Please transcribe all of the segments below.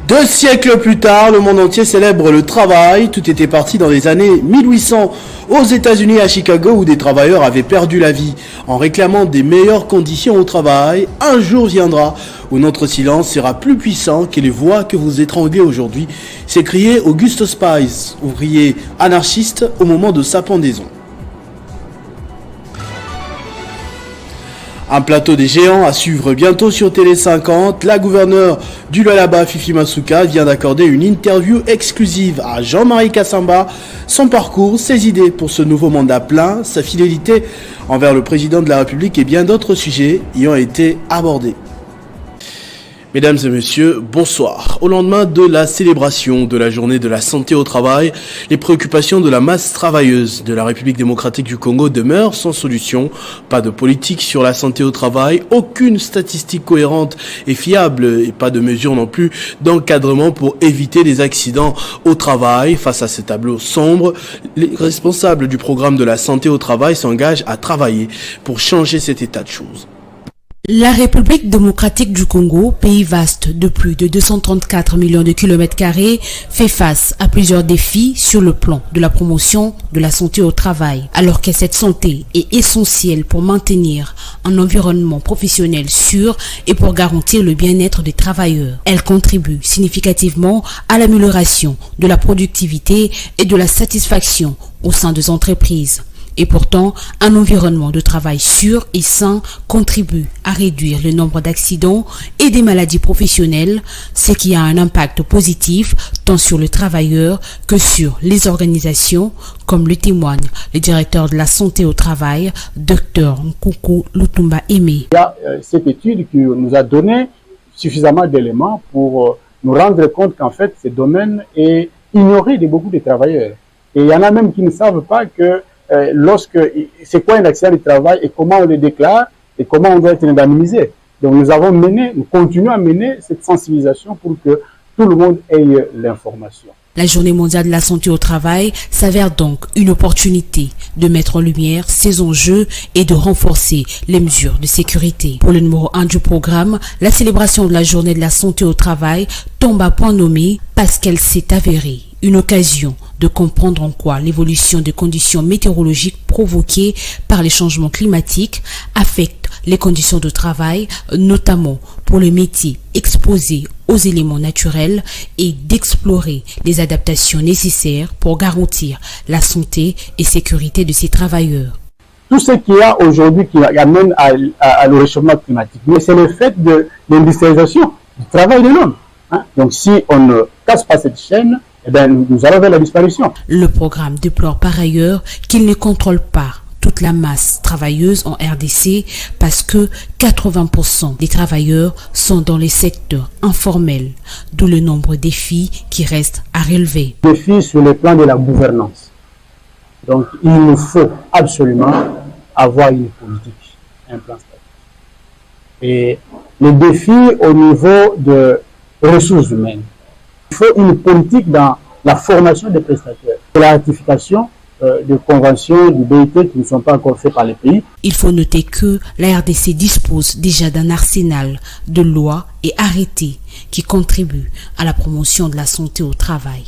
2 siècles plus tard, le monde entier célèbre le travail. Tout était parti dans les années 1800 aux États-Unis, à Chicago, où des travailleurs avaient perdu la vie en réclamant des meilleures conditions au travail. Un jour viendra où notre silence sera plus puissant que les voix que vous étranglez aujourd'hui, s'écriait Auguste Spies, ouvrier anarchiste au moment de sa pendaison. Un plateau des géants à suivre bientôt sur Télé 50. La gouverneure du Lualaba, Fifi Masuka, vient d'accorder une interview exclusive à Jean-Marie Kassamba. Son parcours, ses idées pour ce nouveau mandat plein, sa fidélité envers le président de la République et bien d'autres sujets y ont été abordés. Mesdames et messieurs, bonsoir. Au lendemain de la célébration de la journée de la santé au travail, les préoccupations de la masse travailleuse de la République démocratique du Congo demeurent sans solution. Pas de politique sur la santé au travail, aucune statistique cohérente et fiable et pas de mesures non plus d'encadrement pour éviter les accidents au travail. Face à ces tableaux sombres, les responsables du programme de la santé au travail s'engagent à travailler pour changer cet état de choses. La République démocratique du Congo, pays vaste de plus de 234 millions de kilomètres carrés, fait face à plusieurs défis sur le plan de la promotion de la santé au travail. Alors que cette santé est essentielle pour maintenir un environnement professionnel sûr et pour garantir le bien-être des travailleurs. Elle contribue significativement à l'amélioration de la productivité et de la satisfaction au sein des entreprises. Et pourtant, un environnement de travail sûr et sain contribue à réduire le nombre d'accidents et des maladies professionnelles, ce qui a un impact positif tant sur le travailleur que sur les organisations, comme le témoigne le directeur de la santé au travail, Dr Nkoukou Lutumba Aimé. Il y a cette étude qui nous a donné suffisamment d'éléments pour nous rendre compte qu'en fait, ce domaine est ignoré de beaucoup de travailleurs. Et il y en a même qui ne savent pas que c'est quoi un accident du travail et comment on le déclare et comment on doit être indemnisé. Donc nous continuons à mener cette sensibilisation pour que tout le monde ait l'information. La Journée mondiale de la santé au travail s'avère donc une opportunité de mettre en lumière ces enjeux et de renforcer les mesures de sécurité. Pour le numéro 1 du programme, la célébration de la Journée de la santé au travail tombe à point nommé parce qu'elle s'est avérée une occasion de comprendre en quoi l'évolution des conditions météorologiques provoquées par les changements climatiques affectent les conditions de travail, notamment pour les métiers exposés aux éléments naturels, et d'explorer les adaptations nécessaires pour garantir la santé et sécurité de ces travailleurs. Tout ce qu'il y a aujourd'hui qui amène à le réchauffement climatique, mais c'est le fait de l'industrialisation du travail de l'homme. Donc si on ne casse pas cette chaîne, eh bien, nous allons vers la disparition. Le programme déplore par ailleurs qu'il ne contrôle pas toute la masse travailleuse en RDC parce que 80% des travailleurs sont dans les secteurs informels, d'où le nombre de défis qui restent à relever. Défis sur le plan de la gouvernance. Donc il nous faut absolument avoir une politique, un plan stratégique. Et les défis au niveau de ressources humaines. Il faut une politique dans la formation des prestataires, la ratification de conventions du BIT qui ne sont pas encore faites par les pays. Il faut noter que la RDC dispose déjà d'un arsenal de lois et arrêtés qui contribuent à la promotion de la santé au travail.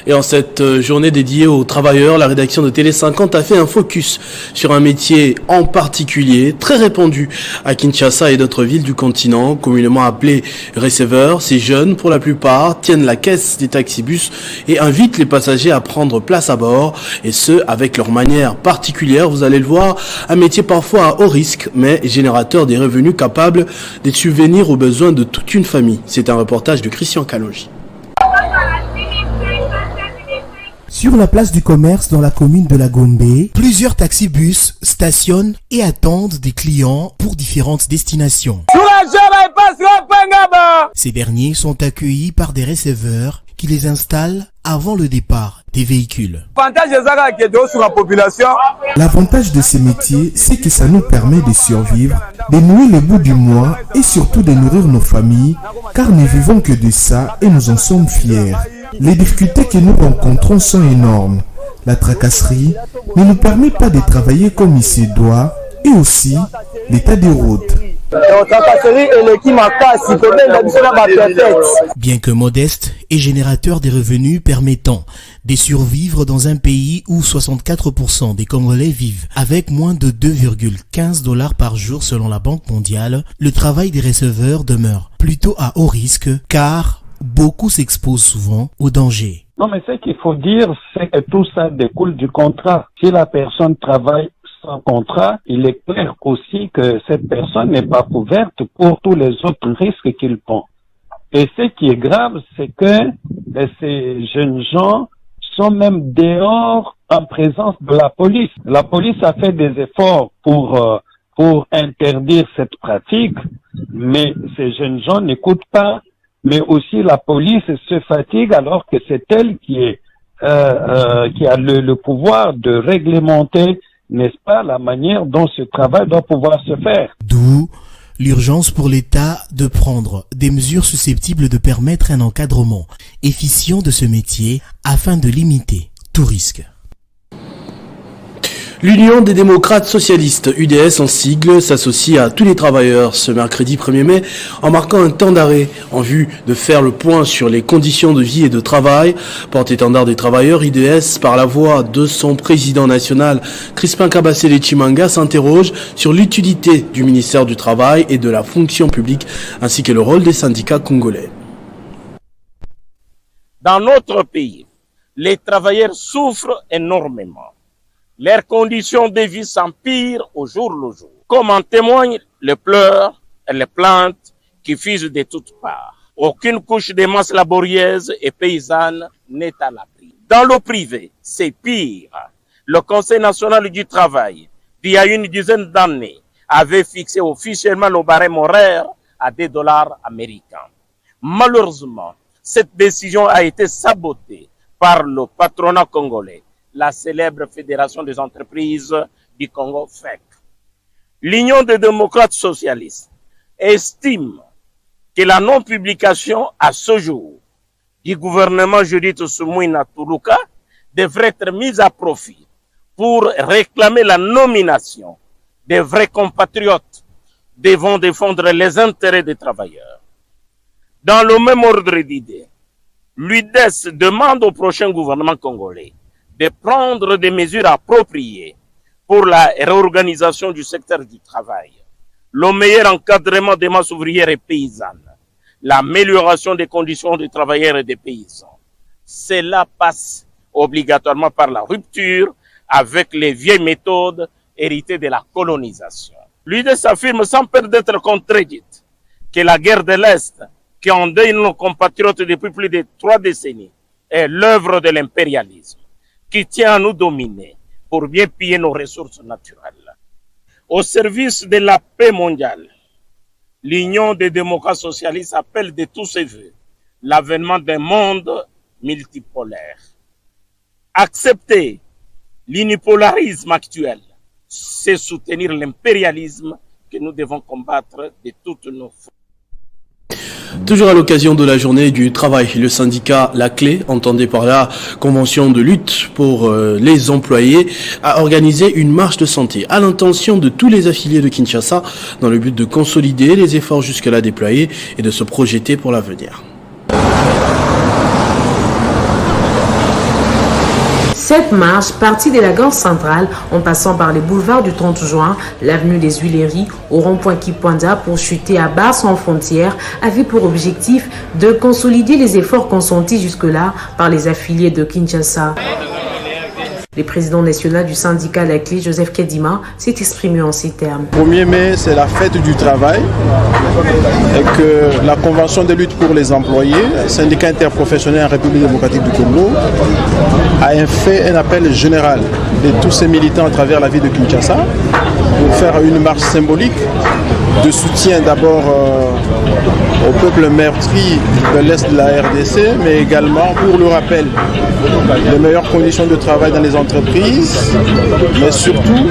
Et en cette journée dédiée aux travailleurs, la rédaction de Télé 50 a fait un focus sur un métier en particulier, très répandu à Kinshasa et d'autres villes du continent, communément appelé receveur. Ces jeunes, pour la plupart, tiennent la caisse des taxibus et invitent les passagers à prendre place à bord, et ce, avec leur manière particulière. Vous allez le voir, un métier parfois à haut risque, mais générateur des revenus capables de subvenir aux besoins de toute une famille. C'est un reportage de Christian Kaloji. Sur la place du commerce dans la commune de la Gombe, plusieurs taxibus stationnent et attendent des clients pour différentes destinations. Ces derniers sont accueillis par des receveurs qui les installent avant le départ des véhicules. L'avantage de ces métiers, c'est que ça nous permet de survivre, de nouer le bout du mois et surtout de nourrir nos familles, car nous vivons que de ça et nous en sommes fiers. Les difficultés que nous rencontrons sont énormes. La tracasserie ne nous permet pas de travailler comme il se doit et aussi l'état des routes. Bien que modeste et générateur des revenus permettant de survivre dans un pays où 64% des Congolais vivent avec moins de 2,15 $ par jour selon la Banque mondiale, le travail des receveurs demeure plutôt à haut risque car beaucoup s'exposent souvent au danger. Non, mais ce qu'il faut dire, c'est que tout ça découle du contrat. Si la personne travaille sans contrat, il est clair aussi que cette personne n'est pas couverte pour tous les autres risques qu'il prend. Et ce qui est grave, c'est que ces jeunes gens sont même dehors en présence de la police. La police a fait des efforts pour interdire cette pratique, mais ces jeunes gens n'écoutent pas. Mais aussi la police se fatigue alors que c'est elle qui a le pouvoir de réglementer, n'est-ce pas, la manière dont ce travail doit pouvoir se faire. D'où l'urgence pour l'État de prendre des mesures susceptibles de permettre un encadrement efficient de ce métier afin de limiter tout risque. L'Union des démocrates socialistes, UDS en sigle, s'associe à tous les travailleurs ce mercredi 1er mai en marquant un temps d'arrêt en vue de faire le point sur les conditions de vie et de travail. Porte-étendard des travailleurs, UDS, par la voix de son président national, Crispin Kabasele Chimanga, s'interroge sur l'utilité du ministère du Travail et de la fonction publique ainsi que le rôle des syndicats congolais. Dans notre pays, les travailleurs souffrent énormément. Leurs conditions de vie s'empirent au jour le jour, comme en témoignent les pleurs et les plaintes qui fusent de toutes parts. Aucune couche des masses laborieuses et paysannes n'est à l'abri. Dans le privé, c'est pire. Le Conseil national du travail, il y a une dizaine d'années, avait fixé officiellement le barème horaire à $2 américains. Malheureusement, cette décision a été sabotée par le patronat congolais, la célèbre Fédération des entreprises du Congo, FEC. L'Union des démocrates socialistes estime que la non-publication à ce jour du gouvernement Judith Suminwa Tuluka devrait être mise à profit pour réclamer la nomination des vrais compatriotes devant défendre les intérêts des travailleurs. Dans le même ordre d'idées, l'UDES demande au prochain gouvernement congolais de prendre des mesures appropriées pour la réorganisation du secteur du travail, le meilleur encadrement des masses ouvrières et paysannes, l'amélioration des conditions des travailleurs et des paysans. Cela passe obligatoirement par la rupture avec les vieilles méthodes héritées de la colonisation. L'UDES affirme sans peur d'être contredite que la guerre de l'Est, qui endeuille nos compatriotes depuis plus de 3 décennies, est l'œuvre de l'impérialisme, qui tient à nous dominer pour bien piller nos ressources naturelles. Au service de la paix mondiale, l'Union des démocrates socialistes appelle de tous ses vœux l'avènement d'un monde multipolaire. Accepter l'unipolarisme actuel, c'est soutenir l'impérialisme que nous devons combattre de toutes nos forces. Toujours à l'occasion de la journée du travail, le syndicat La Clé, entendé par la convention de lutte pour les employés, a organisé une marche de santé à l'intention de tous les affiliés de Kinshasa dans le but de consolider les efforts jusque-là déployés et de se projeter pour l'avenir. Cette marche, partie de la gare centrale, en passant par les boulevards du 30 juin, l'avenue des Huileries, au rond-point Kipwanda pour chuter à Bar sans frontières, avait pour objectif de consolider les efforts consentis jusque-là par les affiliés de Kinshasa. Le président national du syndicat La Clé, Joseph Kedima, s'est exprimé en ces termes. 1er mai, c'est la fête du travail et que la Convention de lutte pour les employés, syndicat interprofessionnel en République démocratique du Congo, a fait un appel général de tous ces militants à travers la ville de Kinshasa pour faire une marche symbolique de soutien d'abord au peuple meurtri de l'Est de la RDC, mais également pour le rappel des meilleures conditions de travail dans les entreprises, mais surtout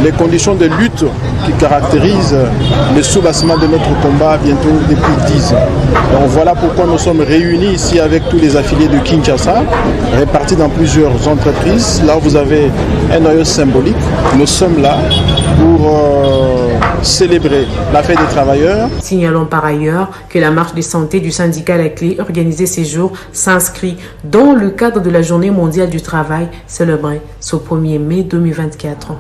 les conditions de lutte qui caractérisent le soubassement de notre combat bientôt depuis 10 ans. Donc voilà pourquoi nous sommes réunis ici avec tous les affiliés de Kinshasa, répartis dans plusieurs entreprises. Là vous avez un noyau symbolique. Nous sommes là pour célébrer la fête des travailleurs. Signalons par ailleurs que la marche de santé du syndicat La Clé organisée ces jours s'inscrit dans le cadre de la Journée mondiale du travail célébrée ce 1er mai 2024.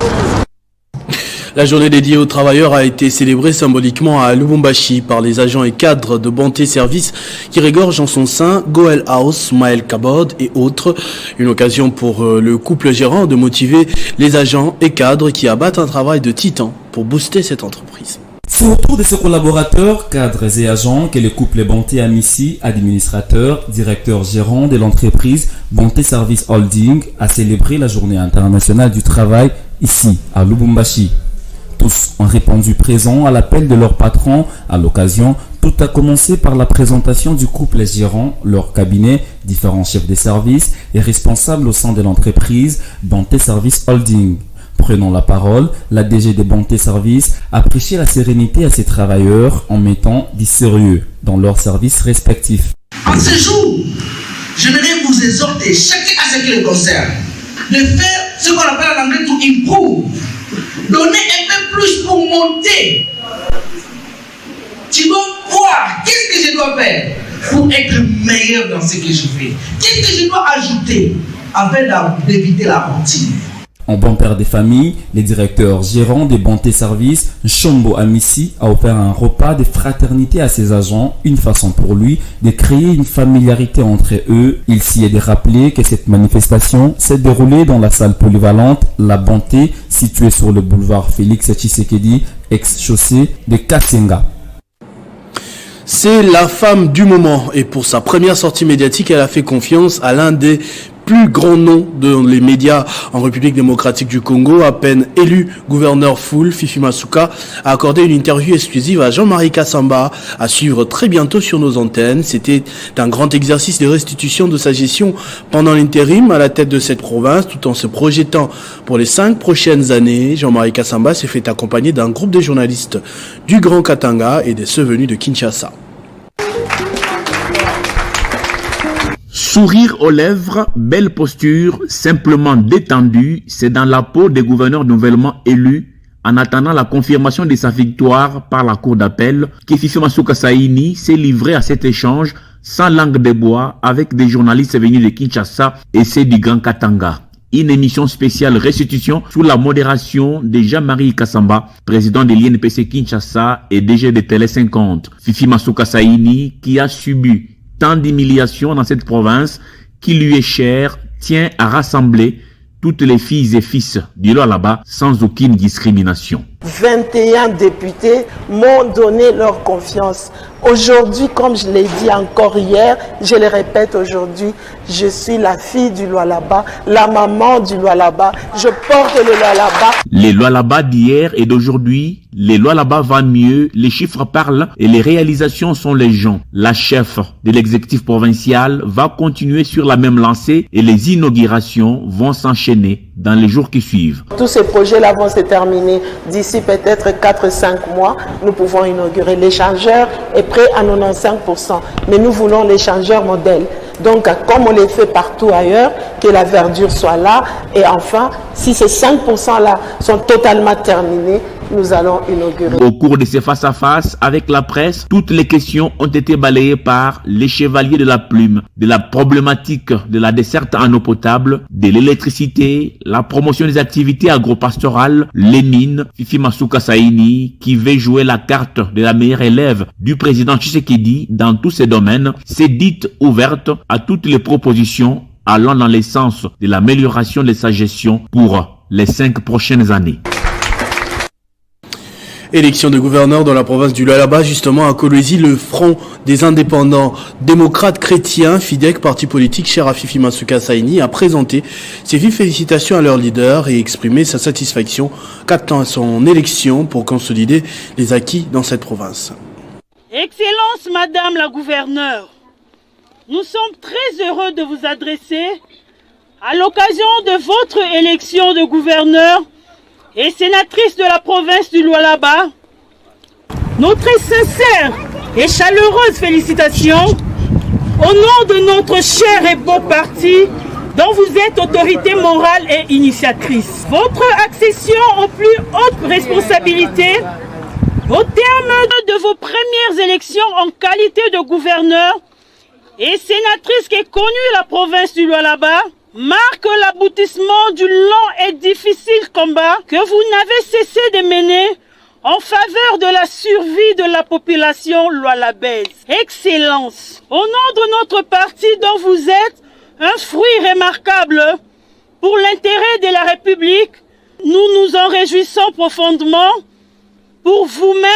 La journée dédiée aux travailleurs a été célébrée symboliquement à Lubumbashi par les agents et cadres de Bonté Service qui régorgent en son sein Goel House, Maël Kabod et autres. Une occasion pour le couple gérant de motiver les agents et cadres qui abattent un travail de titan pour booster cette entreprise. C'est autour de ces collaborateurs, cadres et agents que le couple Bonté Amissi, administrateur, directeur gérant de l'entreprise Bonté Service Holding, a célébré la journée internationale du travail ici à Lubumbashi. Tous ont répondu présents à l'appel de leur patron. À l'occasion, tout a commencé par la présentation du couple gérant, leur cabinet, différents chefs de service et responsables au sein de l'entreprise Bonté Service Holding. Prenant la parole, la DG de Bonté Service a prêché la sérénité à ses travailleurs en mettant du sérieux dans leurs services respectifs. En ce jour, j'aimerais vous exhorter, chacun à ce qui le concerne, de faire ce qu'on appelle en anglais to improve. Donner un peu plus pour monter. Tu dois voir qu'est-ce que je dois faire pour être meilleur dans ce que je fais. Qu'est-ce que je dois ajouter afin d'éviter la routine. En bon père des familles, le directeur gérant des Bonté Service, Chombo Amissi, a offert un repas de fraternité à ses agents, une façon pour lui de créer une familiarité entre eux. Il s'y est de rappeler que cette manifestation s'est déroulée dans la salle polyvalente La Bonté, située sur le boulevard Félix Tshisekedi, ex-chaussée de Katsenga. C'est la femme du moment et pour sa première sortie médiatique, elle a fait confiance à l'un des plus grands noms dans les médias en République démocratique du Congo. À peine élu gouverneur full, Fifi Masuka a accordé une interview exclusive à Jean-Marie Kassamba à suivre très bientôt sur nos antennes. C'était un grand exercice de restitution de sa gestion pendant l'intérim à la tête de cette province, tout en se projetant pour les 5 prochaines années. Jean-Marie Kassamba s'est fait accompagner d'un groupe de journalistes du Grand Katanga et de ceux venus de Kinshasa. Sourire aux lèvres, belle posture, simplement détendu, c'est dans la peau des gouverneurs nouvellement élus, en attendant la confirmation de sa victoire par la cour d'appel, que Fifi Masuka Saini s'est livré à cet échange sans langue de bois avec des journalistes venus de Kinshasa et ceux du Grand Katanga. Une émission spéciale restitution sous la modération de Jean-Marie Kassamba, président de l'INPC Kinshasa et DG de Télé 50. Fifi Masuka Saini, qui a subi tant d'humiliations dans cette province qui lui est chère, tient à rassembler toutes les filles et fils du Lualaba sans aucune discrimination. 21 députés m'ont donné leur confiance. Aujourd'hui, comme je l'ai dit encore hier, je le répète aujourd'hui, je suis la fille du Lualaba, la maman du Lualaba, je porte le Lualaba. Les Lualaba d'hier et d'aujourd'hui, les Lualaba va mieux, les chiffres parlent et les réalisations sont les gens. La chef de l'exécutif provincial va continuer sur la même lancée et les inaugurations vont s'enchaîner dans les jours qui suivent. Tous ces projets-là vont se terminer d'ici peut-être 4-5 mois. Nous pouvons inaugurer l'échangeur est prêt à 95%. Mais nous voulons l'échangeur modèle. Donc, comme on les fait partout ailleurs, que la verdure soit là. Et enfin, si ces 5%-là sont totalement terminés, nous allons inaugurer. Au cours de ces face-à-face avec la presse, toutes les questions ont été balayées par les chevaliers de la plume, de la problématique de la desserte en eau potable, de l'électricité, la promotion des activités agro-pastorales, les mines. Fifi Masuka Saini, qui veut jouer la carte de la meilleure élève du président Tshisekedi dans tous ces domaines, s'est dite ouverte à toutes les propositions allant dans le sens de l'amélioration de sa gestion pour les 5 prochaines années. Élection de gouverneur dans la province du Lualaba, justement à Kolwezi, le Front des indépendants démocrates chrétiens, FIDEC, parti politique cher à Fifi Masuka Saini, a présenté ses vives félicitations à leur leader et exprimé sa satisfaction quant à son élection pour consolider les acquis dans cette province. Excellence Madame la gouverneure, nous sommes très heureux de vous adresser à l'occasion de votre élection de gouverneur et sénatrice de la province du Lualaba, nos très sincères et chaleureuses félicitations au nom de notre cher et beau parti dont vous êtes autorité morale et initiatrice. Votre accession aux plus hautes responsabilités Au terme de vos premières élections en qualité de gouverneur et sénatrice qui est connue la province du Lualaba, marque l'aboutissement du long et difficile combat que vous n'avez cessé de mener en faveur de la survie de la population lualabaise. Excellence, au nom de notre parti dont vous êtes un fruit remarquable pour l'intérêt de la République, nous nous en réjouissons profondément pour vous-même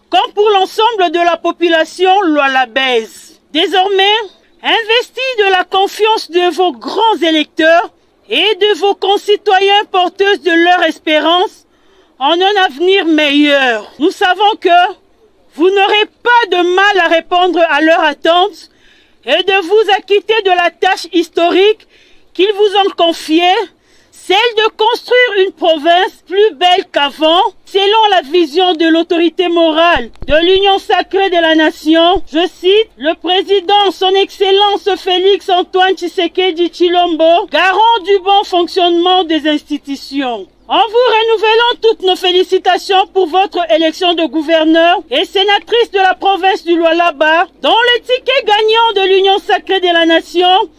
comme pour l'ensemble de la population lualabaise. Désormais, investis de la confiance de vos grands électeurs et de vos concitoyens porteuses de leur espérance en un avenir meilleur. Nous savons que vous n'aurez pas de mal à répondre à leurs attentes et de vous acquitter de la tâche historique qu'ils vous ont confiée, celle de construire une province plus belle qu'avant, selon la vision de l'autorité morale de l'Union sacrée de la nation. Je cite le président, son Excellence Félix Antoine Tshisekedi Tshilombo, garant du bon fonctionnement des institutions. En vous renouvelant toutes nos félicitations pour votre élection de gouverneur et sénatrice de la province du Lualaba, dont le ticket gagnant de l'Union sacrée de la nation,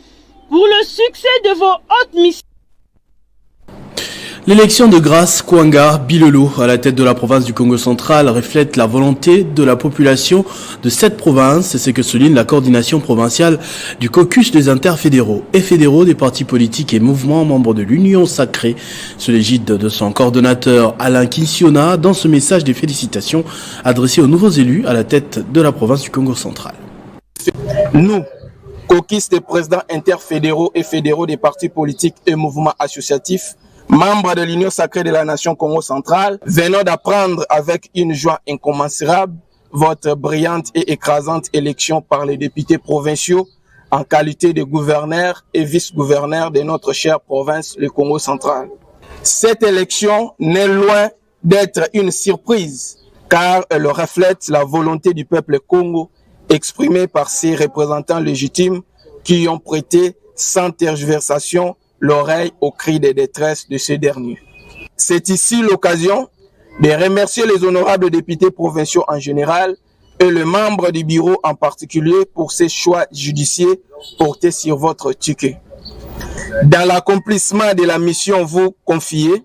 pour le succès de vos hautes missions. L'élection de Grace Kwanga Bilolo à la tête de la province du Congo central reflète la volonté de la population de cette province, c'est ce que souligne la coordination provinciale du caucus des interfédéraux et fédéraux des partis politiques et mouvements membres de l'Union sacrée, sous l'égide de son coordonnateur Alain Kinsiona, dans ce message de félicitations adressé aux nouveaux élus à la tête de la province du Congo central. Nous, caucus des présidents interfédéraux et fédéraux des partis politiques et mouvements associatifs, membres de l'Union sacrée de la nation Congo centrale, venons d'apprendre avec une joie incommensurable votre brillante et écrasante élection par les députés provinciaux en qualité de gouverneurs et vice-gouverneurs de notre chère province, le Congo central. Cette élection n'est loin d'être une surprise car elle reflète la volonté du peuple Congo exprimée par ses représentants légitimes qui ont prêté sans tergiversation l'oreille aux cris de détresse de ces derniers. C'est ici l'occasion de remercier les honorables députés provinciaux en général et les membres du bureau en particulier pour ces choix judicieux portés sur votre ticket. Dans l'accomplissement de la mission vous confiée,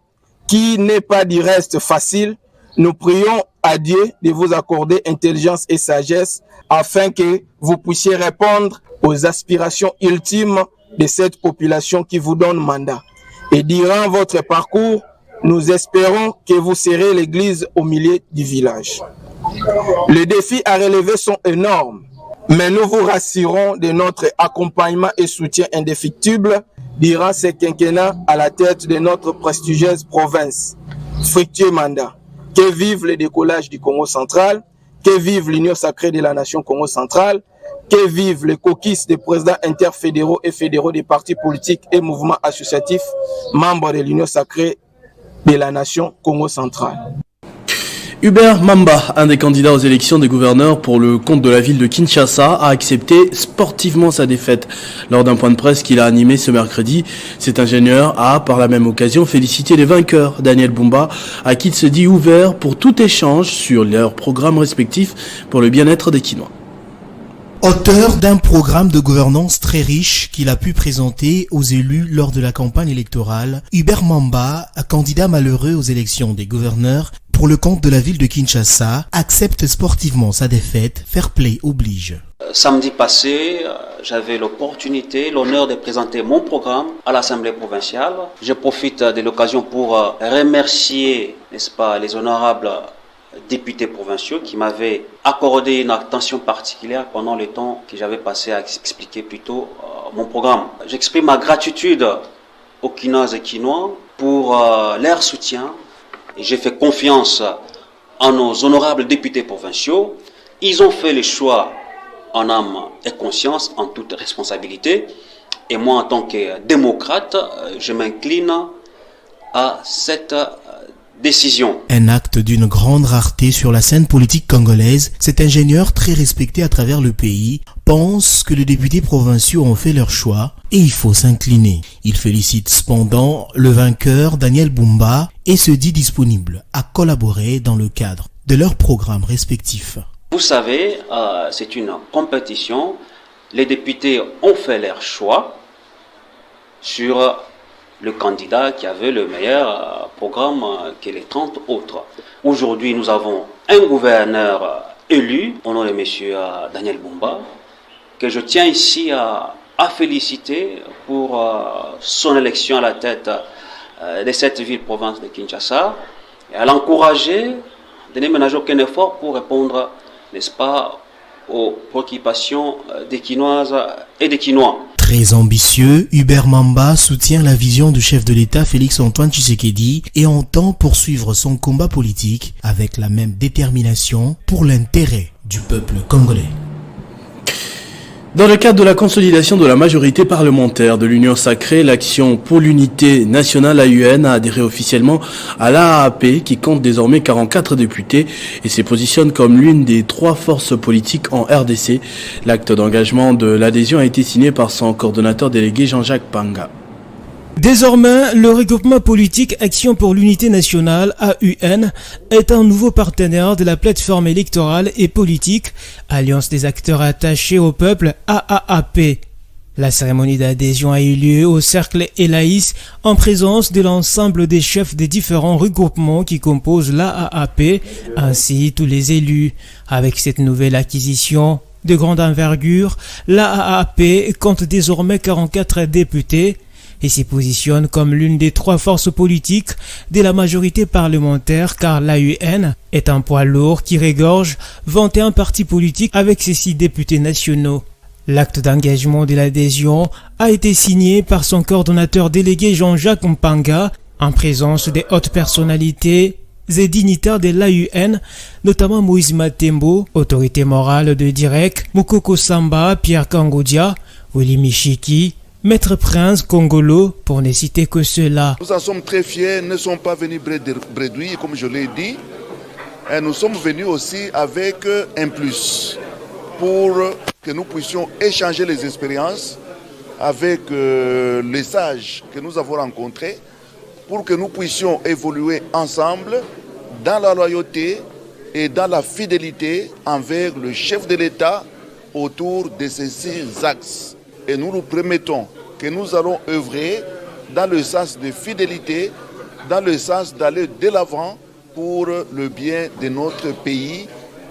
qui n'est pas du reste facile, nous prions à Dieu de vous accorder intelligence et sagesse afin que vous puissiez répondre aux aspirations ultimes de cette population qui vous donne mandat. Et durant votre parcours, nous espérons que vous serez l'église au milieu du village. Les défis à relever sont énormes, mais nous vous rassurons de notre accompagnement et soutien indéfectible durant ce quinquennat à la tête de notre prestigieuse province. Fructueux mandat. Que vive le décollage du Congo central, que vive l'Union sacrée de la nation Congo centrale, que vive les caucus des présidents interfédéraux et fédéraux des partis politiques et mouvements associatifs, membres de l'Union sacrée de la nation Congo centrale. Hubert Mamba, un des candidats aux élections des gouverneurs pour le compte de la ville de Kinshasa, a accepté sportivement sa défaite. Lors d'un point de presse qu'il a animé ce mercredi, cet ingénieur a, par la même occasion, félicité les vainqueurs, Daniel Bumba, à qui il se dit ouvert pour tout échange sur leurs programmes respectifs pour le bien-être des Kinois. Auteur d'un programme de gouvernance très riche qu'il a pu présenter aux élus lors de la campagne électorale, Hubert Mamba, candidat malheureux aux élections des gouverneurs pour le compte de la ville de Kinshasa, accepte sportivement sa défaite. Fair play oblige. Samedi passé, j'avais l'opportunité, l'honneur de présenter mon programme à l'Assemblée provinciale. Je profite de l'occasion pour remercier, n'est-ce pas, les honorables députés provinciaux qui m'avaient accordé une attention particulière pendant le temps que j'avais passé à expliquer plutôt mon programme. J'exprime ma gratitude aux Kinoises et Kinois pour leur soutien et j'ai fait confiance à nos honorables députés provinciaux. Ils ont fait le choix en âme et conscience, en toute responsabilité. Et moi, en tant que démocrate, je m'incline à cette décision. Un acte d'une grande rareté sur la scène politique congolaise, cet ingénieur très respecté à travers le pays pense que les députés provinciaux ont fait leur choix et il faut s'incliner. Il félicite cependant le vainqueur Daniel Bumba et se dit disponible à collaborer dans le cadre de leurs programmes respectifs. Vous savez, c'est une compétition. Les députés ont fait leur choix sur le candidat qui avait le meilleur programme que les 30 autres. Aujourd'hui, nous avons un gouverneur élu, au nom de M. Daniel Bumba, que je tiens ici à féliciter pour son élection à la tête de cette ville-province de Kinshasa, et à l'encourager de ne ménager aucun effort pour répondre, n'est-ce pas, aux préoccupations des Kinoises et des Kinois. Très ambitieux, Hubert Mamba soutient la vision du chef de l'État Félix-Antoine Tshisekedi et entend poursuivre son combat politique avec la même détermination pour l'intérêt du peuple congolais. Dans le cadre de la consolidation de la majorité parlementaire de l'Union sacrée, l'Action pour l'unité nationale AUN a adhéré officiellement à l'AAP qui compte désormais 44 députés et se positionne comme l'une des 3 forces politiques en RDC. L'acte d'engagement de l'adhésion a été signé par son coordonnateur délégué Jean-Jacques Panga. Désormais, le regroupement politique Action pour l'unité nationale AUN est un nouveau partenaire de la plateforme électorale et politique Alliance des acteurs attachés au peuple AAP. La cérémonie d'adhésion a eu lieu au cercle Elaïs en présence de l'ensemble des chefs des différents regroupements qui composent l'AAP ainsi tous les élus. Avec cette nouvelle acquisition de grande envergure, l'AAP compte désormais 44 députés et s'y positionne comme l'une des 3 forces politiques de la majorité parlementaire car l'AUN est un poids lourd qui régorge 21 partis politiques avec ses 6 députés nationaux. L'acte d'engagement de l'adhésion a été signé par son coordonnateur délégué Jean-Jacques Mpanga en présence des hautes personnalités et dignitaires de l'AUN, notamment Moïse Matembo, autorité morale de Direct, Mokoko Samba, Pierre Kangodia, Willy Michiki, Maître Prince Congolo, pour ne citer que cela. Nous en sommes très fiers, nous ne sommes pas venus bredouiller, comme je l'ai dit. Et nous sommes venus aussi avec un plus pour que nous puissions échanger les expériences avec les sages que nous avons rencontrés, pour que nous puissions évoluer ensemble dans la loyauté et dans la fidélité envers le chef de l'État autour de ces 6 axes. Et nous nous promettons que nous allons œuvrer dans le sens de fidélité, dans le sens d'aller de l'avant pour le bien de notre pays,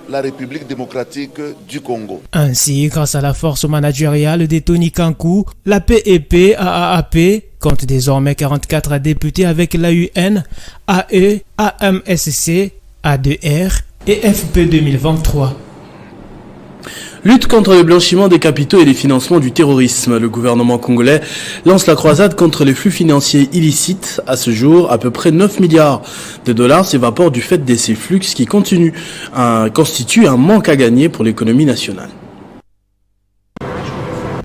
la République démocratique du Congo. Ainsi, grâce à la force managériale de Tony Kankou, la PEP AAP compte désormais 44 députés avec l'AUN, AE, AMSC, A2R et FP 2023. Lutte contre le blanchiment des capitaux et les financements du terrorisme. Le gouvernement congolais lance la croisade contre les flux financiers illicites. À ce jour, à peu près 9 milliards de dollars s'évaporent du fait de ces flux qui constituent un manque à gagner pour l'économie nationale.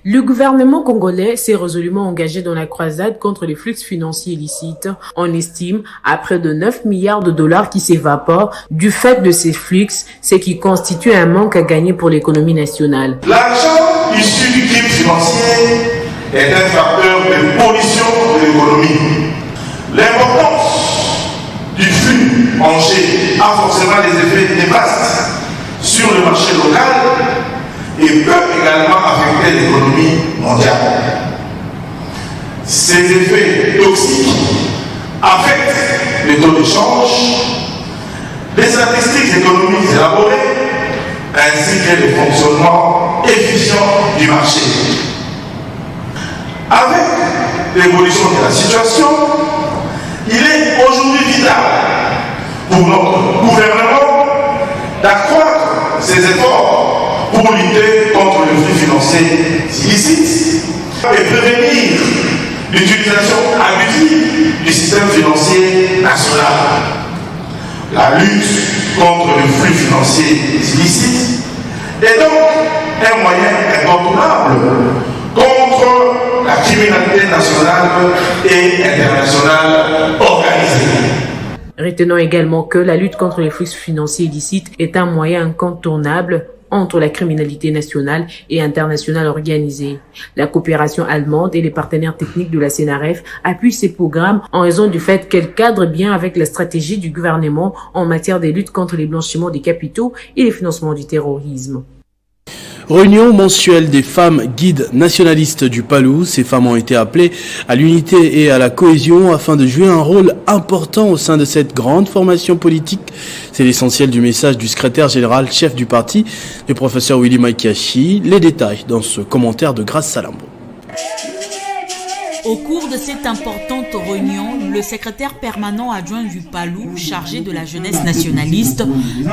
Le gouvernement congolais s'est résolument engagé dans la croisade contre les flux financiers illicites. On estime à près de 9 milliards de dollars qui s'évaporent du fait de ces flux, ce qui constitue un manque à gagner pour l'économie nationale. L'argent issu du crime financier est un facteur de pollution de l'économie. L'importance du flux mangé a forcément des effets néfastes sur le marché local et peut également affecter l'économie mondiale. Ces effets toxiques affectent les taux d'échange, les statistiques économiques élaborées, ainsi que le fonctionnement efficient du marché. Avec l'évolution de la situation, il est aujourd'hui vital pour notre gouvernement d'accroître ses efforts pour lutter contre le flux financier illicite et prévenir l'utilisation abusive du système financier national. La lutte contre le flux financier illicite est donc un moyen incontournable contre la criminalité nationale et internationale organisée. Retenons également que la lutte contre les flux financiers illicites est un moyen incontournable entre la criminalité nationale et internationale organisée. La coopération allemande et les partenaires techniques de la CNRF appuient ces programmes en raison du fait qu'elles cadrent bien avec la stratégie du gouvernement en matière de lutte contre les blanchiments des capitaux et le financement du terrorisme. Réunion mensuelle des femmes guides nationalistes du Palou. Ces femmes ont été appelées à l'unité et à la cohésion afin de jouer un rôle important au sein de cette grande formation politique. C'est l'essentiel du message du secrétaire général chef du parti, le professeur Willy Makiashi. Les détails dans ce commentaire de Grace Salambo. Au cours de cette importante réunion, le secrétaire permanent adjoint du Palou, chargé de la jeunesse nationaliste,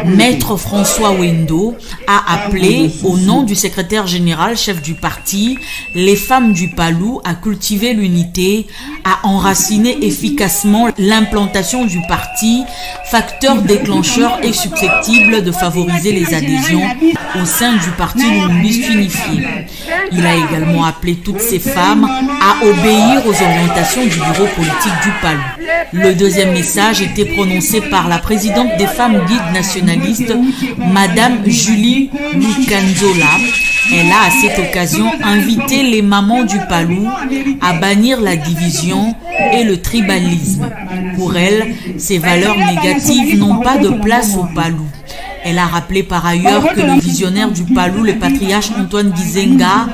Maître François Wendo, a appelé, au nom du secrétaire général chef du parti, les femmes du Palou à cultiver l'unité, à enraciner efficacement l'implantation du parti, facteur déclencheur et susceptible de favoriser les adhésions au sein du parti lumumbiste unifié. Il a également appelé toutes ces femmes à obéir aux orientations du bureau politique du Palou. Le deuxième message était prononcé par la présidente des femmes guides nationalistes, Madame Julie Lukanzola. Elle a à cette occasion invité les mamans du Palou à bannir la division et le tribalisme. Pour elle, ces valeurs négatives n'ont pas de place au Palou. Elle a rappelé par ailleurs que le visionnaire du Palou, le patriarche Antoine Gizenga,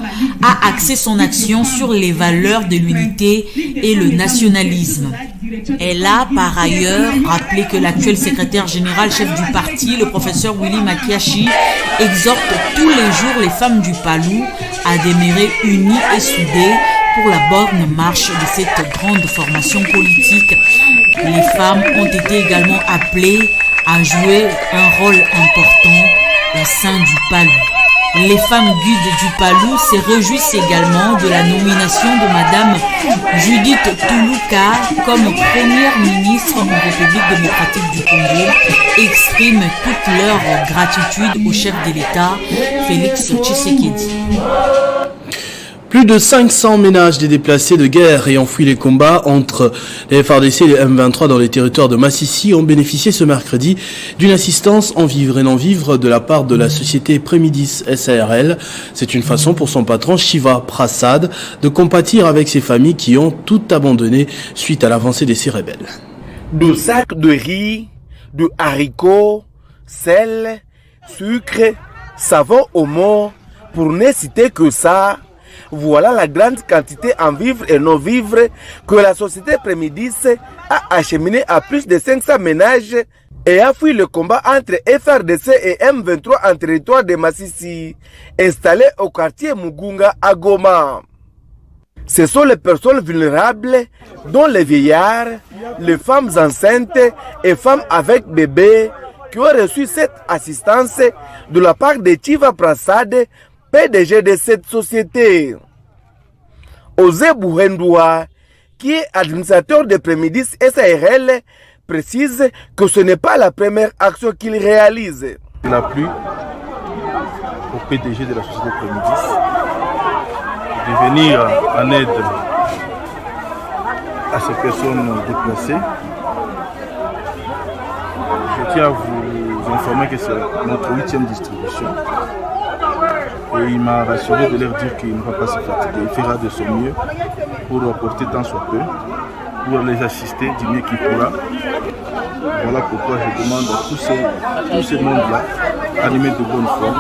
a axé son action sur les valeurs de l'unité et le nationalisme. Elle a par ailleurs rappelé que l'actuel secrétaire général chef du parti, le professeur Willy Makiashi, exhorte tous les jours les femmes du Palou à demeurer unies et soudées pour la bonne marche de cette grande formation politique. Les femmes ont été également appelées à jouer un rôle important au sein du Palou. Les femmes guides du Palou se réjouissent également de la nomination de Madame Judith Toulouka comme première ministre en République démocratique du Congo, expriment toute leur gratitude au chef de l'État, Félix Tshisekedi. Plus de 500 ménages des déplacés de guerre ayant fui les combats entre les FARDC et les M23 dans les territoires de Massissi ont bénéficié ce mercredi d'une assistance en vivre et non vivre de la part de la société Prémidis SARL. C'est une façon pour son patron Shiva Prasad de compatir avec ces familles qui ont tout abandonné suite à l'avancée de ces rebelles. De sacs de riz, de haricots, sel, sucre, savon au mort, pour ne citer que ça. Voilà la grande quantité en vivres et non-vivres que la société Prémidis a acheminé à plus de 500 ménages et a fui le combat entre FARDC et M23 en territoire de Massissi, installé au quartier Mugunga à Goma. Ce sont les personnes vulnérables, dont les vieillards, les femmes enceintes et femmes avec bébés, qui ont reçu cette assistance de la part de Shiva Prasad, PDG de cette société. Osé Bouhendoua, qui est administrateur de Prémidis SARL, précise que ce n'est pas la première action qu'il réalise. Il a plu au PDG de la société Prémidis de venir en aide à ces personnes déplacées. Je tiens à vous informer que c'est notre 8e distribution. Et il m'a rassuré de leur dire qu'il ne va pas se fatiguer. Il fera de son mieux pour apporter tant soit peu, pour les assister du mieux qu'il pourra. Voilà pourquoi je demande à tous ces mondes-là, animés de bonne foi,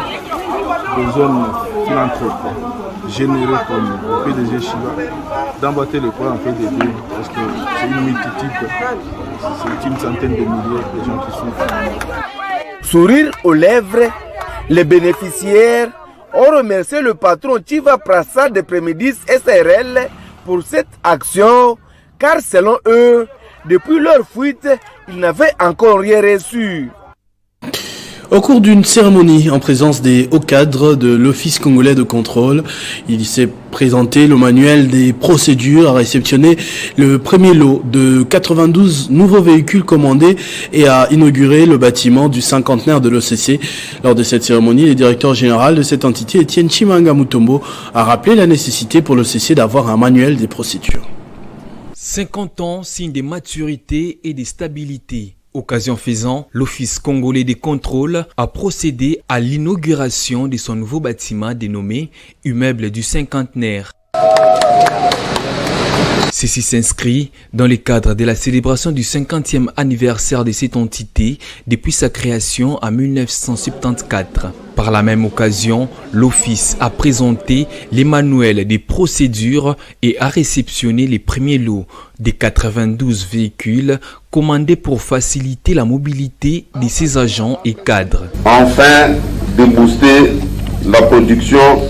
des hommes philanthropes, généreux comme le PDG Shiva, d'emboîter le poids en fait d'aider, parce que c'est une multitude, c'est une centaine de milliers de gens qui souffrent. Sourire aux lèvres, les bénéficiaires ont remercié le patron Shiva Prasad de Prémidis SARL pour cette action, car selon eux, depuis leur fuite, ils n'avaient encore rien reçu. Au cours d'une cérémonie en présence des hauts cadres de l'Office congolais de contrôle, il s'est présenté le manuel des procédures, a réceptionné le premier lot de 92 nouveaux véhicules commandés et a inauguré le bâtiment du cinquantenaire de l'OCC. Lors de cette cérémonie, le directeur général de cette entité, Étienne Chimanga Mutombo, a rappelé la nécessité pour l'OCC d'avoir un manuel des procédures. 50 ans, signe de maturité et de stabilité. Occasion faisant, l'Office congolais des contrôles a procédé à l'inauguration de son nouveau bâtiment dénommé Immeuble du Cinquantenaire. Ceci s'inscrit dans le cadre de la célébration du 50e anniversaire de cette entité depuis sa création en 1974. Par la même occasion, l'Office a présenté les manuels des procédures et a réceptionné les premiers lots des 92 véhicules commandés pour faciliter la mobilité de ses agents et cadres. Enfin, de booster la production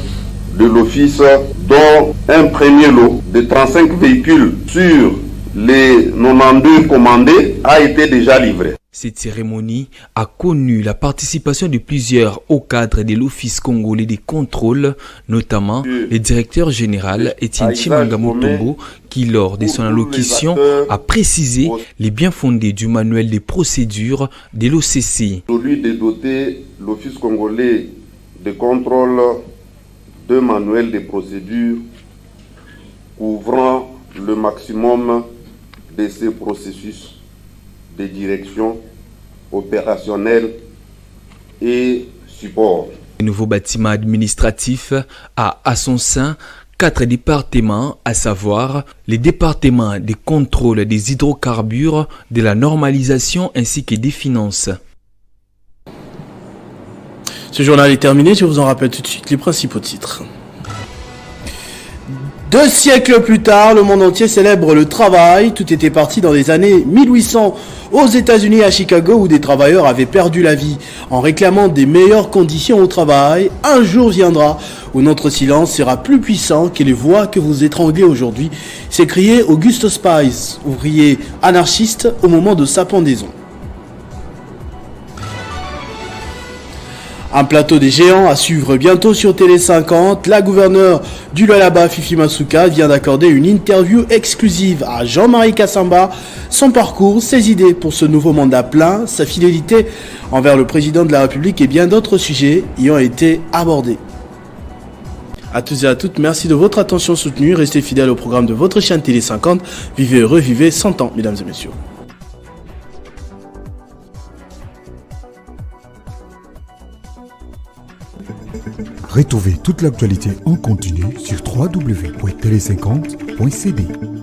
de l'Office, dont un premier lot de 35 véhicules sur les 92 commandés a été déjà livré. Cette cérémonie a connu la participation de plusieurs hauts cadres de l'Office congolais des contrôles, notamment le directeur général Etienne Chimanga Mutombo, qui lors de son allocution a précisé les bien fondés du manuel des procédures de l'OCC. Celui de doter l'Office congolais de contrôle de manuels de procédures couvrant le maximum de ces processus de direction opérationnelle et support. Le nouveau bâtiment administratif a à son sein 4 départements, à savoir les départements des contrôles des hydrocarbures, de la normalisation ainsi que des finances. Ce journal est terminé, je vous en rappelle tout de suite les principaux titres. 2 siècles plus tard, le monde entier célèbre le travail. Tout était parti dans les années 1800 aux États-Unis, à Chicago, où des travailleurs avaient perdu la vie en réclamant des meilleures conditions au travail. Un jour viendra où notre silence sera plus puissant que les voix que vous étranglez aujourd'hui, s'écriait Auguste Spice, ouvrier anarchiste au moment de sa pendaison. Un plateau des géants à suivre bientôt sur Télé 50. La gouverneure du Lualaba, Fifi Masuka, vient d'accorder une interview exclusive à Jean-Marie Kassamba. Son parcours, ses idées pour ce nouveau mandat plein, sa fidélité envers le président de la République et bien d'autres sujets y ont été abordés. À tous et à toutes, merci de votre attention soutenue. Restez fidèles au programme de votre chaîne Télé 50. Vivez heureux, vivez 100 ans, mesdames et messieurs. Retrouvez toute l'actualité en continu sur www.tele50.cd.